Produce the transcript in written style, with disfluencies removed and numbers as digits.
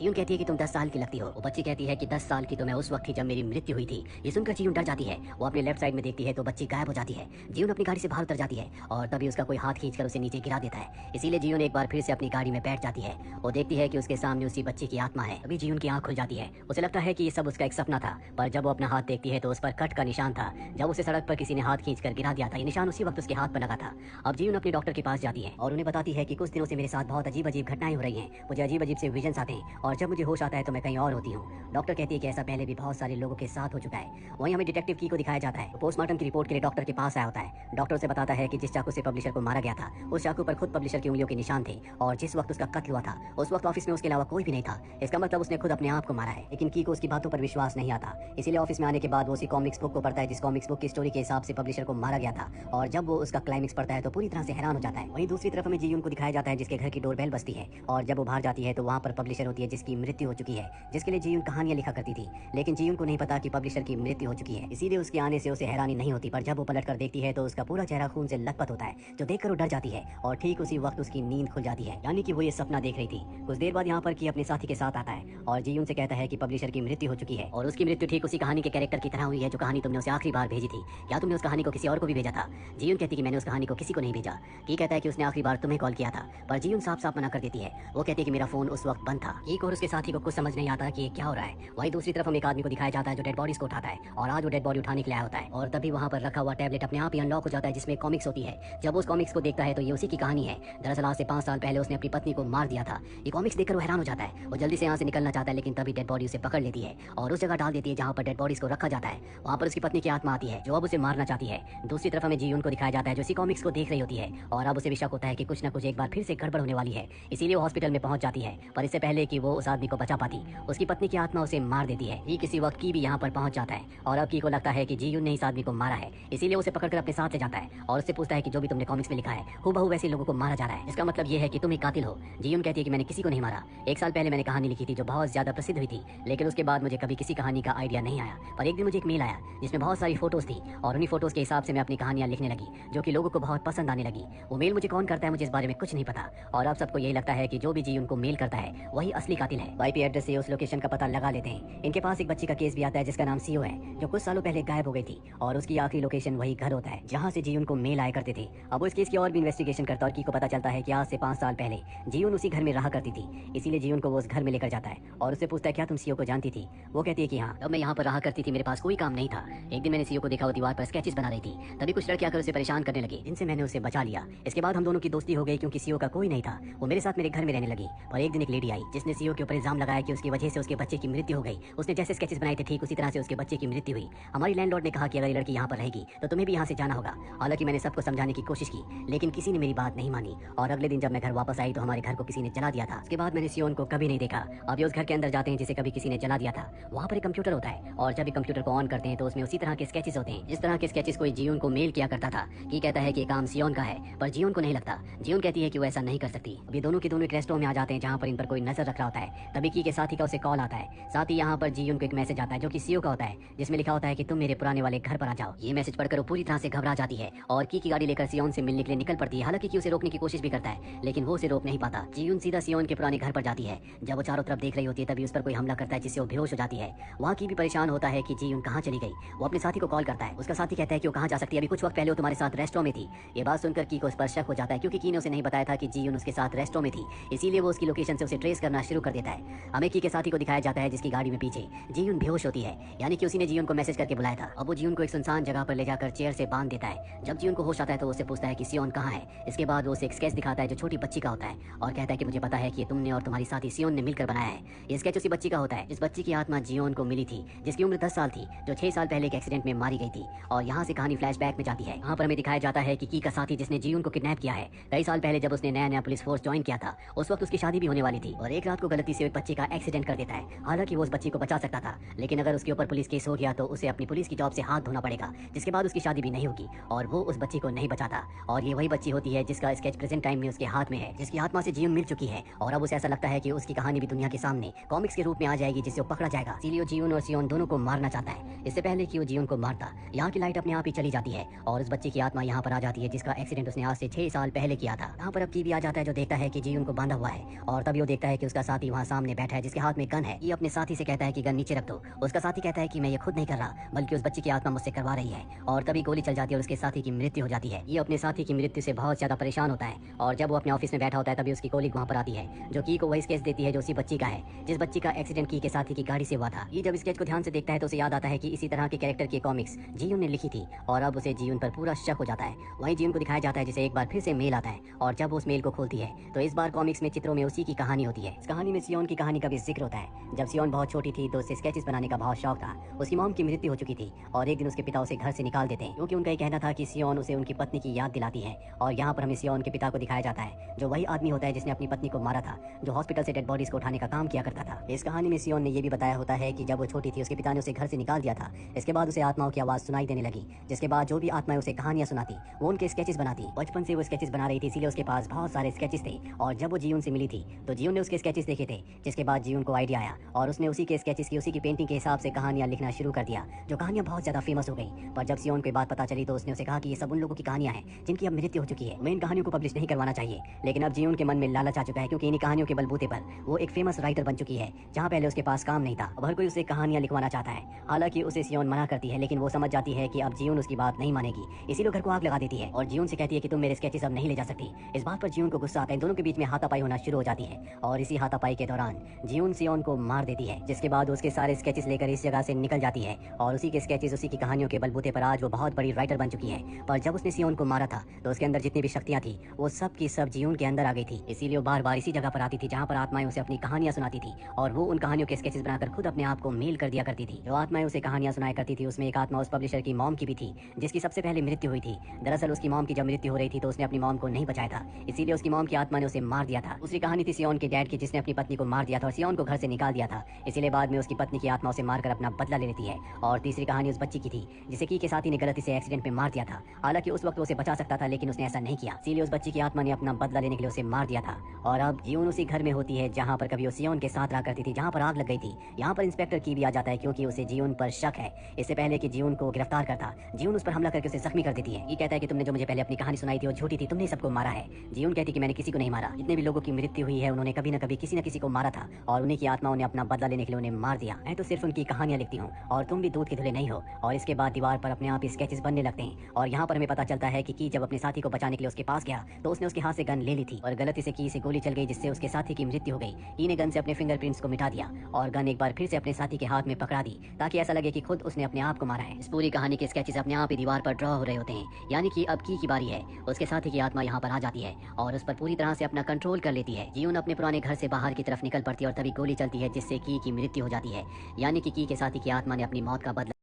जीवन कहती है कि तुम 10 साल की लगती हो। वो बच्ची कहती है कि 10 साल की तो मैं उस वक्त थी जब मेरी मृत्यु हुई थी। ये सुनकर जीवन डर जाती है। वो अपने लेफ्ट साइड में देखती है तो बच्ची गायब हो जाती है। जीवन अपनी गाड़ी से बाहर उतर जाती है और तभी उसका कोई हाथ खींचकर उसे नीचे गिरा देता है। इसीलिए जीवन एक बार फिर से अपनी गाड़ी में बैठ जाती है। वो देखती है कि उसके सामने उसी बच्ची की आत्मा है। तभी जीवन की आंख खुल जाती है। उसे लगता है कि ये सब उसका एक सपना था, पर जब वो अपना हाथ देखती है तो उस पर कट का निशान था। जब उसे सड़क पर किसी ने हाथ खींचकर गिरा दिया था, ये निशान उसी वक्त उसके हाथ पर लगा था। अब जीवन अपने डॉक्टर के पास जाती है और उन्हें बताती है कि कुछ दिनों से मेरे साथ बहुत अजीब अजीब घटनाएं हो रही हैं। मुझे अजीब अजीब से विजन्स आते हैं और जब मुझे होश आता है तो मैं कहीं और होती हूँ। डॉक्टर कहती है कि ऐसा पहले भी बहुत सारे लोगों के साथ हो चुका है। वहीं हमें डिटेक्टिव की को दिखाया जाता है। पोस्टमार्टम की रिपोर्ट के लिए डॉक्टर के पास आया होता है। डॉक्टर से बताता है कि जिस चाकू से पब्लिशर को मारा गया था, उस चाकू पर खुद पब्लिशर की उंगलियों के निशान थे और जिस वक्त उसका कत्ल हुआ था उस वक्त ऑफिस में उसके अलावा कोई भी नहीं था। इसका मतलब उसने खुद अपने आप को मारा है। लेकिन की को उसकी बातों पर विश्वास नहीं आता। इसीलिए ऑफिस में आने के बाद वो उसी कॉमिक्स बुक को पढ़ता है जिस कॉमिक्स बुक की स्टोरी के हिसाब से पब्लिशर को मारा गया था। और जब वो उसका क्लाइमेक्स पढ़ता है तो पूरी तरह से हैरान हो जाता है। वहीं दूसरी तरफ हमें जीवन को दिखाया जाता है जिसके घर की डोरबेल बजती है और जब वो बाहर जाती है तो वहाँ पर पब्लिशर होती है जिसकी मृत्यु हो चुकी है, जिसके लिए जीवन कहानियां लिखा करती थी। लेकिन जीवन को नहीं पता कि पब्लिशर की मृत्यु हो चुकी है, इसीलिए उसके आने से उसे हैरानी नहीं होती। पर जब वो पलट कर देखती है तो उसका पूरा चेहरा खून से लथपथ होता है, जो देखकर वो डर जाती है और ठीक उसी वक्त उसकी नींद खुल जाती है। यानी कि वो ये सपना देख रही थी। कुछ देर बाद यहाँ पर की अपने साथी के साथ आता है और जीवन से कहता है कि पब्लिशर की मृत्यु हो चुकी है और उसकी मृत्यु ठीक उसी कहानी के कैरेक्टर की तरह हुई है जो कहानी तुमने उसे आखिरी बार भेजी थी। क्या तुमने उस कहानी को किसी और को भी भेजा था? जीवन कहती कि मैंने उस कहानी को किसी को नहीं भेजा। की कहता है कि उसने आखिरी बार तुम्हें कॉल किया था, पर जीवन साफ साफ मना कर देती है। वो कहती है कि मेरा फोन उस वक्त बंद था। एक और उसके साथी को कुछ समझ नहीं आता कि ये क्या हो रहा है। वहीं दूसरी तरफ हम एक आदमी को दिखाया जाता है जो डेड बॉडीज को उठाता है और आज वो डेड बॉडी उठाने के लिए आया होता है और तभी वहाँ पर रखा हुआ टैबलेट अपने आप ही अनलॉक हो जाता है जिसमें कॉमिक्स होती है। जब उस कॉमिक्स को देखता है तो ये उसी की कहानी है। दरअसल आज से 5 साल पहले उसने अपनी पत्नी को मार दिया था। ये कॉमिक्स देखकर वो हैरान हो जाता है। वो जल्दी से यहाँ से निकलना चाहता है लेकिन तभी डेड बॉडी उसे पकड़ लेती है और उस जगह डाल देती है जहाँ पर डेड बॉडीज को रखा जाता है। वहाँ पर उसकी पत्नी की आत्मा आती है जो अब उसे मारना चाहती है। दूसरी तरफ हमें जीवन को दिखाया जाता है जो इसी कॉमिक्स को देख रही होती है और अब उसे भी शक होता है कि कुछ न कुछ एक बार फिर से गड़बड़ होने वाली है। इसीलिए वो हॉस्पिटल में पहुंच जाती है, पर इससे पहले कि वो उस आदमी को बचा पाती उसकी पत्नी की आत्मा उसे मार देती है। ही किसी वक्त की भी यहाँ पर पहुंच जाता है और अब की को लगता है कि जीवन ने इस आदमी को मारा है, इसीलिए उसे पकड़कर अपने साथ ले जाता है और उससे पूछता है कि जो भी तुमने कॉमिक्स में लिखा है हूबहू वैसे लोगों को मारा जा रहा है, इसका मतलब ये है कि तुम एक कातिल हो। जीवन कहती है कि मैंने किसी को नहीं मारा। 1 साल पहले मैंने कहानी लिखी थी जो बहुत ज्यादा प्रसिद्ध हुई थी, लेकिन उसके बाद मुझे कभी किसी कहानी का आइडिया नहीं आया। पर एक दिन मुझे एक मेल आया जिसमें बहुत सारी फोटोज थी और उन्हीं फोटोज के हिसाब से मैं अपनी कहानियां लिखने लगी जो कि लोगों को बहुत पसंद आने लगी। वो मेल मुझे कौन करता है मुझे इस बारे में कुछ नहीं पता और अब सबको यही लगता है कि जो भी जीवन को मेल करता है वही असली कातिल है। आईपी एड्रेस से उस लोकेशन का पता लगा लेते हैं। इनके पास एक बच्ची का केस भी आता है जिसका नाम सीओ है जो कुछ सालों पहले गायब हो गई थी और उसकी आखिरी लोकेशन वही घर होता है जहाँ से जीवन को मेल आया करते थे। अब वो इस केस की और भी इन्वेस्टिगेशन करता है और की को पता चलता है कि आज से 5 साल पहले जीवन उसी घर में रहा करती थी। इसीलिए जीवन को वो उस घर में लेकर जाता है और उससे पूछता है क्या तुम सीओ को जानती थी? वो कहती है कि हाँ, अब मैं यहाँ पर रहा करती थी, मेरे पास कोई काम नहीं था। एक दिन मैंने सीओ को देखा वो दीवार पर स्केचेस बना रही थी, तभी कुछ लड़के आकर उसे परेशान करने लगी जिनसे मैंने उसे बचा लिया। इसके बाद हम दोनों की दोस्ती हो गई क्योंकि सीओ का कोई नहीं था। वो मेरे साथ मेरे घर में रहने लगी और एक दिन एक लेडी आई जिसने सीओ के ऊपर इल्जाम लगाया कि उसकी वजह से उसके बच्चे की मृत्यु हो गई। उसने जैसे स्केचेस बनाए थे ठीक उसी तरह से उसके बच्चे की मृत्यु हुई। हमारी लैंडलॉर्ड ने कहा कि अगर ये लड़की यहाँ पर रहेगी तो तुम्हें भी यहाँ से जाना होगा। हालांकि मैंने सबको समझाने की कोशिश की लेकिन किसी ने मेरी बात नहीं मानी और अगले दिन जब मैं घर वापस आई तो हमारे घर को किसी ने जला दिया था। उसके बाद मैंने सियोन को कभी नहीं देखा। अब ये उस घर के अंदर जाते हैं जिसे कभी किसी ने जला दिया था। वहाँ पर एक कंप्यूटर होता है और जब एक कंप्यूटर को ऑन करते हैं तो उसमें उसी तरह के स्केचेस होते हैं जिस तरह के स्केचेस कोई जीवन को मेल किया करता था। कि कहता है कि काम सियोन का है पर जीवन को नहीं लगता। जीवन कहती है कि वो ऐसा नहीं कर सकती। अभी दोनों के दोनों एक रेस्टोरेंट में आ जाते हैं जहाँ पर इन पर कोई नजर रख रहा होता है। तभी की के साथी का उसे कॉल आता है। साथ ही यहाँ पर जीवन को एक मैसेज आता है जो कि सीओ का होता है जिसमें लिखा होता है कि तुम मेरे पुराने वाले घर पर आ जाओ। ये मैसेज पढ़कर वो पूरी तरह से घबरा जाती है और की गाड़ी लेकर सियोन से मिलने के लिए निकल पड़ती है। हालांकि की उसे रोकने की कोशिश भी करता है लेकिन वो उसे रोक नहीं पाता। जीवन सीधा सियोन के पुराने घर पर जाती है। जब वो चारों तरफ देख रही होती है तभी उस पर कोई हमला करता है जिससे वो बेहोश हो जाती है। वहाँ की भी परेशान होता है कि जीवन कहाँ चली गई। वो अपने साथी को कॉल करता है। उसका साथी कहता है कि वो कहाँ जा सकती है, अभी कुछ वक्त पहले वो तुम्हारे साथ रेस्टोरेंट में थी। ये बात सुनकर की को उस पर शक हो जाता है क्योंकि की ने उसे नहीं बताया था कि जीवन उसके साथ रेस्टोरेंट में थी। इसीलिए वो उसकी लोकेशन से उसे ट्रेस करना शुरू कर देता है। हमें की के साथी को दिखाया जाता है जिसकी गाड़ी में पीछे जीवन बेहोश होती है, यानी कि उसी ने जीवन को मैसेज करके बुलाया था। अब वो जीवन को एक सुनसान जगह पर ले जाकर चेयर से बांध देता है। जब जीवन को होश आता है तो उससे पूछता है कि सियोन कहाँ है। इसके बाद वो उसे एक स्केच दिखाता है जो छोटी बच्ची का होता है और कहता है कि मुझे पता है कि तुमने और तुम्हारी साथी सियोन ने मिलकर बनाया है। ये स्केच उसी बच्ची का होता है जिस बच्ची की आत्मा जीवन को मिली थी जिसकी उम्र 10 साल थी, जो 6 साल पहले एक एक्सीडेंट में मारी गई थी। और यहाँ से कहानी फ्लैशबैक में जाती है। यहाँ पर हमें दिखाया जाता है कि की का साथी जिसने जीवन को किडनैप किया है, कई साल पहले जब उसने नया नया पुलिस फोर्स ज्वाइन किया था उस वक्त उसकी शादी भी होने वाली थी और एक रात को गलती से एक बच्चे का एक्सीडेंट कर देता है। हालांकि वो उस बच्ची को बचा सकता था लेकिन अगर उसके ऊपर पुलिस केस हो गया तो उसे अपनी पुलिस की जॉब से हाथ धोना पड़ेगा, जिसके बाद उसकी शादी भी नहीं होगी और वो उस बच्ची को नहीं बचाता। और ये वही बच्ची होती है जिसका स्केच प्रेजेंट टाइम में उसके हाथ में है, जिसकी आत्मा से जीवन मिल चुकी है और अब उसे ऐसा लगता है कि उसकी कहानी भी दुनिया के सामने कॉमिक्स के रूप में आ जाएगी जिससे वो पकड़ा जाएगा। इसीलिए जीवन और सियोन दोनों को मारना चाहता है इससे पहले कि वो जीवन को मारता। यहाँ की लाइट अपने आप ही चली जाती है और उस बच्चे की आत्मा यहाँ पर आ जाती है जिसका एक्सीडेंट उसने आज से 6 साल पहले किया था। यहाँ पर अब की भी आ जाता है जो देखता है कि जीवन को बांधा हुआ है और तभी वो देखता है कि उसका साथी वहाँ सामने बैठा है जिसके हाथ में गन है। ये अपने साथी से कहता है कि गन नीचे रख दो। उसका साथी कहता है कि मैं ये खुद नहीं कर रहा, बल्कि उस बच्ची की आत्मा मुझसे करवा रही है। और तभी गोली चल जाती है और उसके साथी की मृत्यु हो जाती है। ये अपने साथी की मृत्यु से बहुत ज्यादा परेशान होता है और जब वो अपने ऑफिस में बैठा होता है तभी उसकी कोलीग वहाँ पर आती है, जो की को वही स्केच देती है जो उसी बच्ची का है जिस बच्ची का एक्सीडेंट की के साथी की गाड़ी से हुआ था। ये जब स्केच को ध्यान से देखता है तो उसे याद आता है कि इसी तरह के कैरेक्टर की कॉमिक्स जीयून ने लिखी थी और अब उसे जीयून पर पूरा शक हो जाता है। वहीं जीयून को दिखाया जाता है जिसे एक बार फिर से मेल आता है और जब वो उस मेल को खोलती है तो इस बार कॉमिक्स में चित्रों में उसी की कहानी होती है। इस कहानी में सियोन की कहानी का भी जिक्र होता है। जब सियोन बहुत छोटी थी तो उसे स्केचेस बनाने का बहुत शौक था। उसकी मॉम की मृत्यु हो चुकी थी और एक दिन उसके पिता उसे घर से निकाल देते हैं क्योंकि उनका ये कहना था कि सियोन उसे उनकी पत्नी की याद दिलाती है। और यहाँ पर हमें सियोन के पिता को दिखाया जाता है जो वही आदमी होता है जिसने अपनी पत्नी को मारा था, जो हॉस्पिटल से डेड बॉडीज को उठाने का काम किया करता था। इस कहानी में सियोन ने यह भी बताया होता है कि जब वो छोटी थी उसके पिता ने उसे घर से निकाल दिया था। इसके बाद उसे आत्माओं की आवाज सुनाई देने लगी, जिसके बाद जो भी आत्माएं उसे कहानियां सुनाती वो उनके स्केचेस बनाती। बचपन से वो स्केचेस बना रही थी इसीलिए उसके पास बहुत सारे स्केचेस थे और जब वो जीवन से मिली थी तो जीवन ने उसके स्केचेस देखे थे, जिसके बाद जीवन को आइडिया आया और उसने उसी के स्केचेस की उसी की पेंटिंग के हिसाब से कहानियां लिखना शुरू कर दिया, जो कहानियां बहुत ज्यादा फेमस हो गई। पर जब सियोन को बात पता चली तो उसने उसे कहा कि ये सब उन लोगों की कहानियां हैं जिनकी अब मृत्यु हो चुकी है, मैं इन कहानियों को पब्लिश नहीं करवाना चाहिए। लेकिन अब जीवन के मन में लालच आ चुका है क्योंकि इन कहानियों के बलबूते पर वो एक फेमस राइटर बन चुकी है जहाँ पहले उसके पास काम नहीं था। अब हर कोई उसे कहानियां लिखवाना चाहता है। हालांकि उसे सियोन मना करती है लेकिन वो समझ जाती है कि अब जीवन उसकी बात नहीं मानेगी, इसीलिए घर को आग लगा देती है और जीवन से कहती है कि तुम मेरे स्केचेस अब नहीं ले जा सकती। इस बात पर जीवन को गुस्सा आता है, दोनों के बीच में हाथापाई होना शुरू हो जाती है और इसी हाथापाई के दौरान जीवन सियोन को मार देती है, जिसके बाद उसके सारे स्केचेस लेकर इस जगह से निकल जाती है और उसी के स्केचेस उसी की कहानियों के बलबूते पर आज वो बहुत बड़ी राइटर बन चुकी है। पर जब उसने सियोन को मारा था तो उसके अंदर जितनी भी शक्तियां थी वो सब की सब जीवन के अंदर आ गई थी, इसीलिए वो बार बार इसी जगह पर आती थी जहाँ पर आत्माएं उसे अपनी कहानियां सुनाती थी और वो उन कहानियों के स्केचेस बनाकर खुद अपने आप को मेल कर दिया करती थी। जो आत्माएं उसे कहानियां सुनाया करती थी उसमें एक आत्मा उस पब्लिशर की मॉम की भी थी जिसकी सबसे पहले मृत्यु हुई थी। दरअसल उसकी मॉम की जब मृत्यु हो रही थी तो उसने अपनी मॉम को नहीं बचाया था, इसीलिए उसकी मॉम की आत्मा ने उसे मार दिया था। दूसरी कहानी थी सियोन के डैड की जिसने अपनी पत्नी को मार दिया था और सियोन को घर से निकाल दिया था, इसीलिए बाद में उसकी पत्नी की आत्मा उसे मारकर अपना बदला ले लेती है। और तीसरी कहानी उस बच्ची की थी जिसे की के साथी ने गलती से एक्सीडेंट में मार दिया था। हालांकि उस वक्त उसे बचा सकता था लेकिन उसने ऐसा नहीं किया, इसीलिए उस बच्ची की आत्मा ने अपना बदला लेने के लिए उसे मार दिया था। और अब जीवन उसी घर में होती है जहाँ पर कभी वो सियोन के साथ रहा करती थी, जहाँ पर आग लग गई थी। यहाँ पर इंस्पेक्टर की भी आ जाता है क्योंकि उसे जीवन पर शक है। इससे पहले कि जीवन को गिरफ्तार करता, जीवन उस पर हमला करके उसे जख्मी कर देती है। ये कहता है कि तुमने जो मुझे पहले अपनी कहानी सुनाई थी वो झूठी थी, तुमने सबको मारा है। जीवन कहती कि मैंने किसी को नहीं मारा, जितने भी लोगों की मृत्यु हुई है उन्होंने कभी न कभी किसी न किसी को मारा था और उन्हीं की आत्माओं ने अपना बदला लेने के लिए उन्हें मार दिया। मैं तो सिर्फ उनकी कहानियां लिखती हूँ और तुम भी दूध के धुले नहीं हो। और इसके बाद दीवार पर अपने आप स्केचेस बनने लगते हैं और यहाँ पर हमें पता चलता है कि जब अपने साथी को बचाने के लिए उसके पास गया तो उसने उसके हाथ से गन ले ली थी और गलती से की से गोली चल गई जिससे उसके साथी की मृत्यु हो गई। की ने गन से अपने फिंगरप्रिंट्स को मिटा दिया और गन एक बार फिर से अपने साथी के हाथ में पकड़ा दी ताकि ऐसा लगे कि खुद उसने अपने आप को मारा है। इस पूरी कहानी के स्केचेस अपने आप ही दीवार पर ड्रॉ हो रहे होते हैं, यानी कि अब की बारी है। उसके साथी की आत्मा यहाँ पर आ जाती है और उस पर पूरी तरह से अपना कंट्रोल कर लेती है। जीवन अपने पुराने घर से बाहर की तरफ निकल पड़ती है और तभी गोली चलती है जिससे की मृत्यु हो जाती है, यानी कि के साथी की आत्मा ने अपनी मौत का बदला